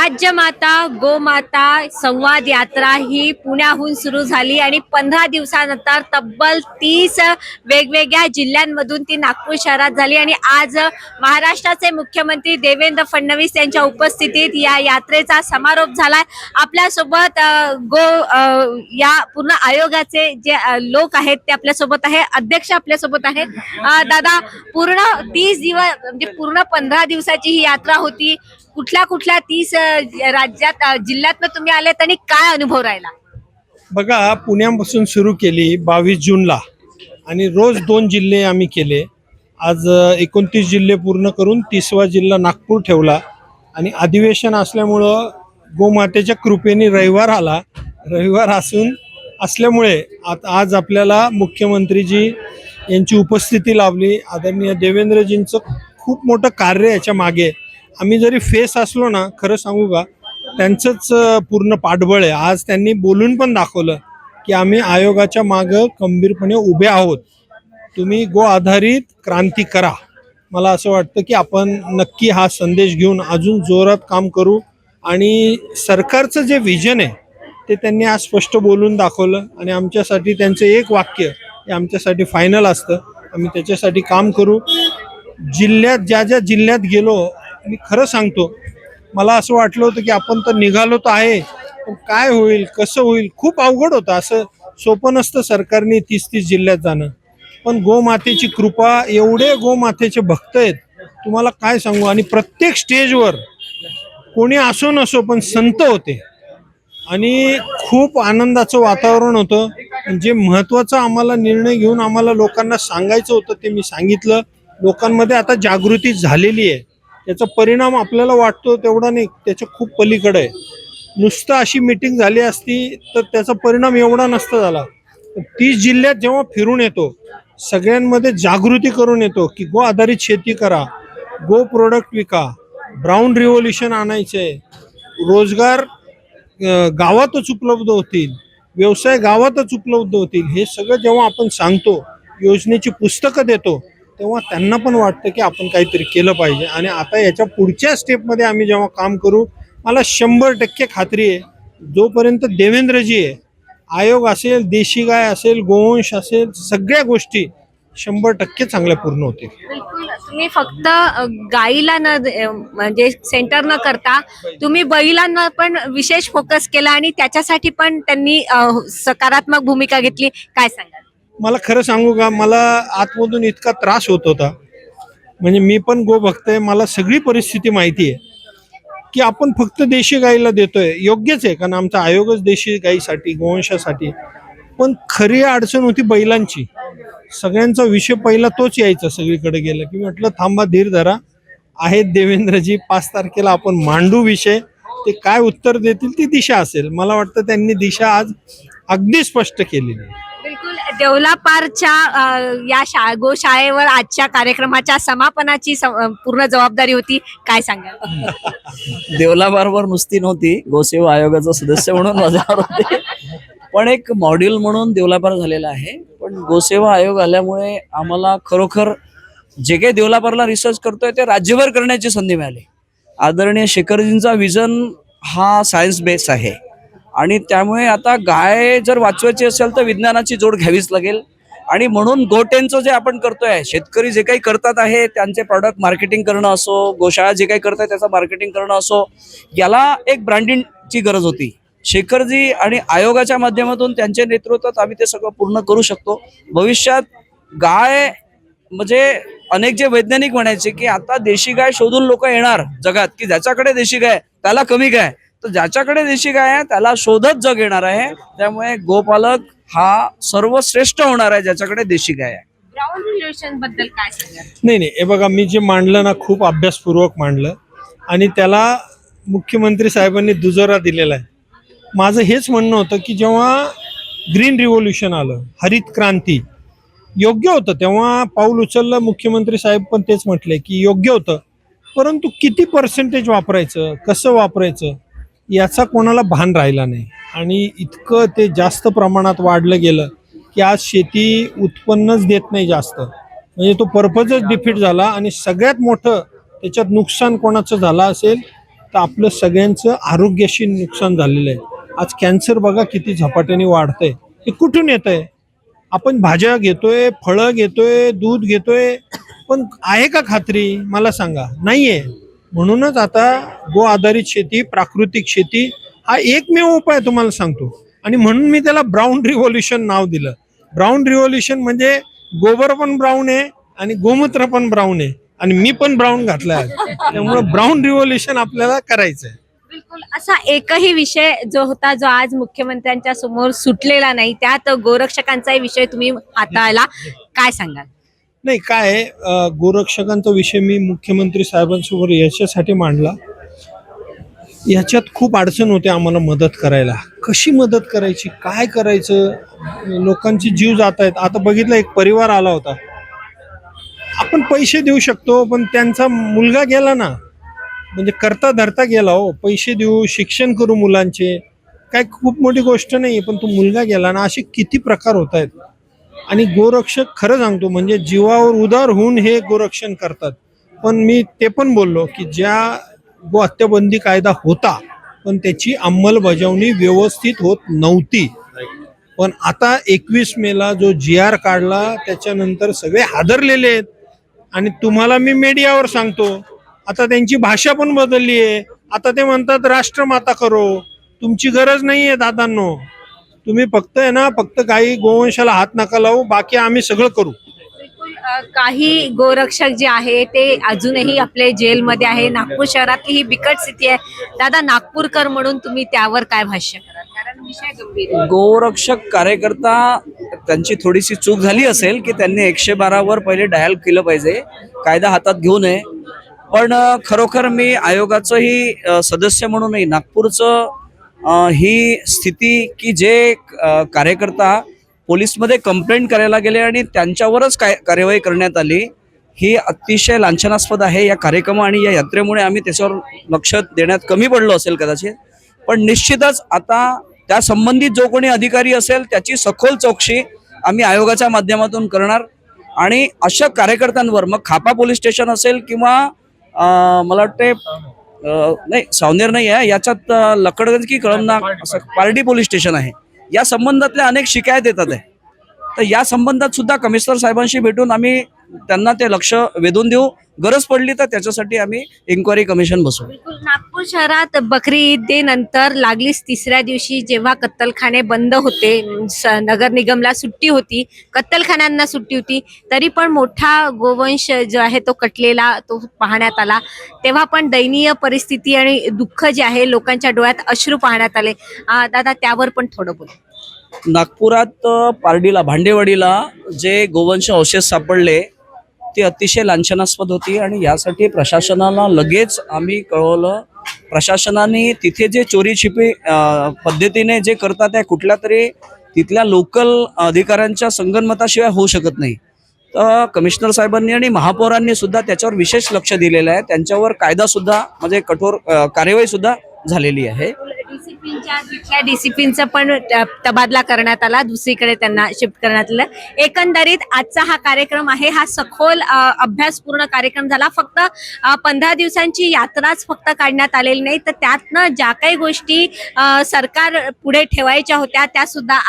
राज्यमाता गोमाता संवाद यात्रा ही पुण्याहून सुरू झाली आणि 15 दिवसानंतर तब्बल 30 वेगवेगळ्या जिल्ह्यांमधून ती नागपूर शहरात झाली आणि आज महाराष्ट्राचे मुख्यमंत्री देवेंद्र फडणवीस यांच्या उपस्थितीत या यात्रेचा समारोप झालाय। आपल्यासोबत या पूर्ण आयोगाचे जे लोक आहेत ते आपल्यासोबत आहे, अध्यक्ष आपल्यासोबत आहे। दादा, पूर्ण 30 दिवस म्हणजे पूर्ण 15 दिवसाची ही यात्रा होती। कुठल्या कुठल्या 30 राज्यात जिल्ह्यात तुम्ही आलेत आणि काय अनुभव राहिला? बघा, पुण्यापासून सुरू केली 22 जूनला आणि रोज 2 जिल्हे आम्ही केले। आज 29 जिल्हे पूर्ण करून 30वा जिल्हा नागपूर ठेवला आणि अधिवेशन असल्यामुळं गोमातेच्या कृपेने रविवार आला। रविवार असल्यामुळे आज आपल्याला मुख्यमंत्रीजी यांची उपस्थिती लाभली। आदरणीय देवेंद्रजींचं खूप मोठं कार्य याच्या मागे। आम्ही जरी फेस असलो ना, खरं सांगू का, त्यांचंच पूर्ण पाठबळ आहे। आज त्यांनी बोलून पण दाखवलं की आम्ही आयोगाच्या मागं खंबीरपणे उभे आहोत। तुम्ही गो आधारित क्रांती करा। मला असं वाटतं की आपण नक्की हा संदेश घेऊन अजून जोरात काम करू आणि सरकारचं जे विजन आहे ते त्यांनी आज स्पष्ट बोलून दाखवलं आणि आमच्यासाठी त्यांचं एक वाक्य हे आमच्यासाठी फायनल असतं। आम्ही त्याच्यासाठी काम करू। जिल्ह्यात ज्या जिल्ह्यात गेलो, मी खरं सांगतो, मला असं वाटलं होतं की आपण तर निघालो तर आहे, पण काय होईल कसं होईल खूप अवघड होतं। असं सोपं नसतं सरकारने 30 जिल्ह्यात जाणं। पण गोमातेची कृपा, एवढे गोमातेचे भक्त आहेत तुम्हाला काय सांगू। आणि प्रत्येक स्टेजवर कोणी असो नसो पण संत होते आणि खूप आनंदाचं वातावरण होतं। जे महत्त्वाचं आम्हाला निर्णय घेऊन आम्हाला लोकांना सांगायचं होतं ते मी सांगितलं। लोकांमध्ये आता जागृती झालेली आहे। त्याचा परिणाम आपल्याला वाटतो तेवढा नाही, त्याच्या खूप पलीकडे आहे। नुसतं अशी मीटिंग झाली असती तर त्याचा परिणाम एवढा नसता झाला। 30 जिल्ह्यात जेव्हा फिरून येतो, सगळ्यांमध्ये जागृती करून येतो की गो आधारित शेती करा, गो प्रोडक्ट विका, ब्राऊन रिव्होल्युशन आणायचे, रोजगार गावातच उपलब्ध होतील, व्यवसाय गावातच उपलब्ध होतील, हे सगळं जेव्हा आपण सांगतो, योजनेची पुस्तकं देतो, तेव्हा त्यांना पण वाटतं की आपण काहीतरी केलं पाहिजे। आणि आता याच्या पुढच्या स्टेपमध्ये आम्ही जेव्हा काम करू, मला 100% खात्री आहे, जोपर्यंत देवेंद्रजी आहे, आयोग असेल, देशी गाय असेल, गोवंश असेल, सगळ्या गोष्टी 100% चांगल्या पूर्ण होतील। बिलकुल, तुम्ही फक्त गाईला न म्हणजे सेंटर न करता तुम्ही बैलांना पण विशेष फोकस केला आणि त्याच्यासाठी पण त्यांनी सकारात्मक भूमिका घेतली। काय सांगाल? मला खरं सांगू का, मला आतमधून इतका त्रास होत होता, म्हणजे मी पण गोभक्त आहे, मला सगळी परिस्थिती माहिती आहे की आपण फक्त देशी गाईला देतोय, योग्यच आहे कारण आमचा आयोगच देशी गाईसाठी, गोवंशासाठी। पण खरी अडचण होती बैलांची। सगळ्यांचा विषय पहिला तोच यायचा सगळीकडे गेलं की म्हटलं थांबा, धीर धरा, आहेत देवेंद्रजी, 5 तारखेला आपण मांडू विषय, ते काय उत्तर देतील ती दिशा असेल। मला वाटतं त्यांनी दिशा आज अगदी स्पष्ट केलेली आहे। बिलकुल, देवलापारच्या या गोशाळेवर आजच्या कार्यक्रमाच्या समापनाची पूर्ण जबाबदारी होती। काय सांगाल? देवलापारवर नुसती नव्हती, गोसेवा आयोगाचा सदस्य म्हणून माझ्यावर होते, पण एक मॉड्यूल म्हणून देवलापार झालेला आहे। पण गोसेवा आयोग आल्यामुळे आम्हाला खरोखर जे काही देवलापारला रिसर्च करतोय ते राज्यभर करण्याची संधी मिळाली। आदरणीय शेखरजींचा विजन हा सायन्स बेस आहे आणि त्यामुळे आता गाय जर वाचवायची असेल तर विज्ञानाची जोड घ्यावीच लागेल। आणि म्हणून गोटेंचं जे आपण करतोय, शेतकरी जे काही करतात आहे त्यांचे प्रॉडक्ट मार्केटिंग करणं असो, गोशाळा जे काही करताय त्याचं मार्केटिंग करणं असो, याला एक ब्रँडिंगची गरज होती। शेखरजी आणि आयोगाच्या माध्यमातून त्यांच्या नेतृत्वात आम्ही ते सगळं पूर्ण करू शकतो। भविष्यात गाय म्हणजे अनेक जे वैज्ञानिक म्हणायचे की आता देशी गाय शोधून लोक येणार जगात, की ज्याच्याकडे देशी गाय त्याला कमी गाय, तर ज्याच्याकडे देशी गाय आहे त्याला शोधत जग येणार आहे। त्यामुळे गोपालक हा सर्वश्रेष्ठ होणार आहे ज्याच्याकडे देशी गाय आहे। ब्राऊन रिव्होल्युशन बद्दल काय सांगाल? नाही, हे बघा, मी जे मांडलं ना, खूप अभ्यासपूर्वक मांडलं आणि त्याला मुख्यमंत्री साहेबांनी दुजोरा दिलेला आहे। माझं हेच म्हणणं होतं की जेव्हा ग्रीन रिव्होल्युशन आलं, हरित क्रांती, योग्य होतं, तेव्हा पाऊल उचललं मुख्यमंत्री साहेब पण तेच म्हटले की योग्य होतं, परंतु किती पर्सेंटेज वापरायचं, कसं वापरायचं याचा कोणाला भान राहिला नाही आणि इतकं ते जास्त प्रमाणात वाढलं गेलं की आज शेती उत्पन्नच देत नाही जास्त, म्हणजे तो पर्पजच डिफीट झाला। आणि सगळ्यात मोठं त्याच्यात नुकसान कोणाचं झालं असेल तर आपलं सगळ्यांचं आरोग्याशी नुकसान झालेलं आहे. आज कॅन्सर बघा किती झपाट्याने वाढतंय. हे कुठून येत आहे? आपण भाज्या घेतोय, फळं घेतोय, दूध घेतोय, पण आहे का खात्री? मला सांगा, नाही आहे. म्हणूनच आता गो आधारित शेती, प्राकृतिक शेती हा एकमेव उपाय तुम्हाला सांगतो. आणि म्हणून मी त्याला ब्राऊन रिव्होल्युशन नाव दिलं. ब्राऊन रिव्होल्युशन म्हणजे गोबर पण ब्राऊन आहे आणि गोमूत्र पण ब्राऊन आहे आणि मी पण ब्राऊन घातलाय आज. त्यामुळे ब्राऊन रिव्होल्युशन आपल्याला करायचं आहे. बिलकुल. असा एकही विषय जो होता जो आज मुख्यमंत्र्यांच्या समोर सुटलेला नाही, त्यात गोरक्षकांचाही विषय तुम्ही हाताळला, काय सांगाल? नाही काय आहे, गोरक्षकांचा विषय मी मुख्यमंत्री साहेबांसमोर याच्यासाठी मांडला. याच्यात खूप अडचण होते आम्हाला मदत करायला. कशी मदत करायची, काय करायचं, लोकांचे जीव जात आहेत. आता बघितलं, एक परिवार आला होता. आपण पैसे देऊ शकतो पण त्यांचा मुलगा गेला ना, म्हणजे करता धरता गेला. हो, पैसे देऊ, शिक्षण करू मुलांचे, काय खूप मोठी गोष्ट नाही, पण तो मुलगा गेला ना. असे किती प्रकार होत आहेत. आणि गोरक्षक खरं सांगतो म्हणजे जीवावर उदार होऊन हे गोरक्षण करतात. पण मी ते पण बोललो की ज्या गो हत्याबंदी कायदा होता पण त्याची अंमलबजावणी व्यवस्थित होत नव्हती. पण आता 21 मेला जो GR काढला त्याच्यानंतर सगळे हादरलेले आहेत. आणि तुम्हाला मी मीडियावर सांगतो, आता त्यांची भाषा पण बदलली आहे. आता ते म्हणतात राष्ट्रमाता करो. तुमची गरज नाही आहे दादांनो. तुम्ही फक्त आहे ना, फक्त काही गोवंशाला हात नका लावू, बाकी आम्ही सगळं करू. काही गोरक्षक जे आहे ते अजूनही आपले जेलमध्ये आहे. नागपूर शहरातली ही बिकट स्थिती आहे. दादा, नागपूरकर म्हणून तुम्ही त्यावर काय भाष्य कराल? कारण विषय गंभीर आहे. गोरक्षक कार्यकर्ता त्यांची थोडीशी चूक झाली असेल की त्यांनी 112 वर पहिले डायल केलं पाहिजे, कायदा हातात घेऊ नये. पण खरोखर मी आयोगाचंही सदस्य म्हणूनही नागपूरचं ही स्थिती की जे कार्यकर्ता पोलीसमध्ये कंप्लेंट करायला गेले आणि त्यांच्यावरच कार्यवाही करण्यात आली, ही अतिशय लांछनास्पद आहे. या कार्यक्रम आणि या यात्रेमुळे आम्ही त्याच्यावर लक्ष देण्यात कमी पडलो असेल कदाचित. पण निश्चितच आता त्या संबंधित जो कोणी अधिकारी असेल त्याची सखोल चौकशी आम्ही आयोगाच्या माध्यमातून करणार. आणि अशा कार्यकर्त्यांवर मग खापा पोलीस स्टेशन असेल किंवा मला वाटते नाही सावनेर नाही आहे, याच्यात लकडगंज की कळमना असं पारडी पोलीस स्टेशन आहे, या संबंधातल्या अनेक शिकायत येतात आहे. तर या संबंधात सुद्धा कमिशनर साहेबांशी भेटून आम्ही त्यांना ते लक्ष वेधून देऊ. गरज पडली तर त्याच्यासाठी आम्ही इन्क्वायरी कमिशन बसवू. नागपूर शहरात बकरी ईदनंतर लागलीच तिसऱ्या दिवशी जेव्हा कत्तलखाने बंद होते, नगर निगमला सुट्टी होती, कत्तलखान्यांना सुट्टी होती, तरी पण मोठा गोवंश जो आहे तो कटलेला तो पाहण्यात आला. तेव्हा पण दयनीय परिस्थिती आणि दुःख जे आहे, लोकांच्या डोळ्यात अश्रू पाहण्यात आले. दादा, त्यावर पण थोडं बोल. नागपुरात पारडीला भांडेवाडीला जे गोवंश अवशेष सापडले ते अतिशय लांछनास्पद होती आणि यासाठी प्रशासनाला लगेच आम्ही कळवलं. प्रशासनाने तिथे जे चोरी छिपी पद्धतीने जे करतात त्या कुठल्या तरी तिथल्या लोकल अधिकाऱ्यांच्या संगनमताशिवाय होऊ शकत नाही. तर कमिशनर साहेबांनी आणि महापौरांनी सुद्धा त्याच्यावर विशेष लक्ष दिलेलं आहे. त्यांच्यावर कायदा सुद्धा म्हणजे कठोर कार्यवाही सुद्धा झालेली आहे. डीसीपींचा पण तबादला करण्यात आला, दुसरीकडे त्यांना शिफ्ट करण्यात आलं. एकंदरीत आजचा हा कार्यक्रम आहे, हा सखोल अभ्यासपूर्ण कार्यक्रम झाला. फक्त 15 दिवसांची यात्राच फक्त काढण्यात आलेली नाही, तर त्यातनं ज्या काही गोष्टी सरकार पुढे ठेवायच्या होत्या त्या सुद्धा